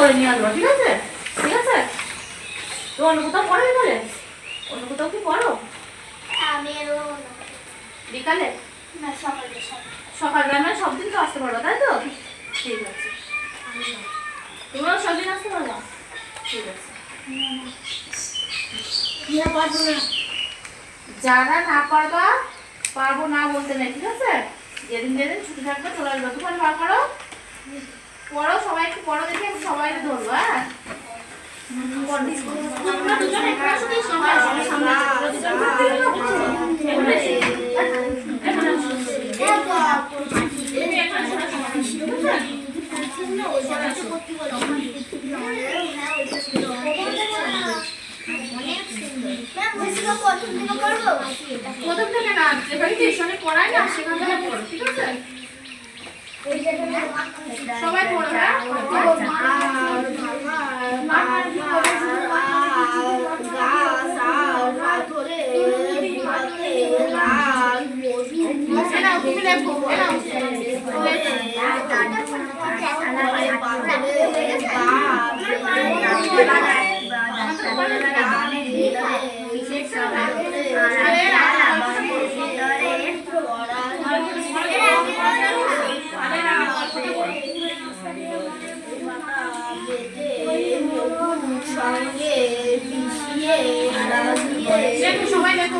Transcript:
করে নিয়ে আসবো, ঠিক আছে? ঠিক আছে? তো অন্য কোথাও পড়ো বিকালে? অন্য কোথাও কি পড়ো বিকালে? সকালবেলা মানে সব দিন তো আসতে পারবো, তাই তো? ঠিক আছে, তুমিও সব দিন আসতে পারবো? ঠিক আছে। যারা না পারবা, পারবো না বলতে নেই, ঠিক আছে? যেদিন যেদিন ছুটি থাকবে চলে আসবে। দোকান বার করো, পড়ো, সবাই একটু পড়ো, দেখে আমি সবাই ধরবো। হ্যাঁ, তোমরা দুজন একটা সাথে সামনে প্রথম থেকে না, যেখানে টিউশনে পড়ায় না সেখান থেকে পড়ো, ঠিক আছে? সবাই পড়ো। হ্যাঁ, সবাই দেখো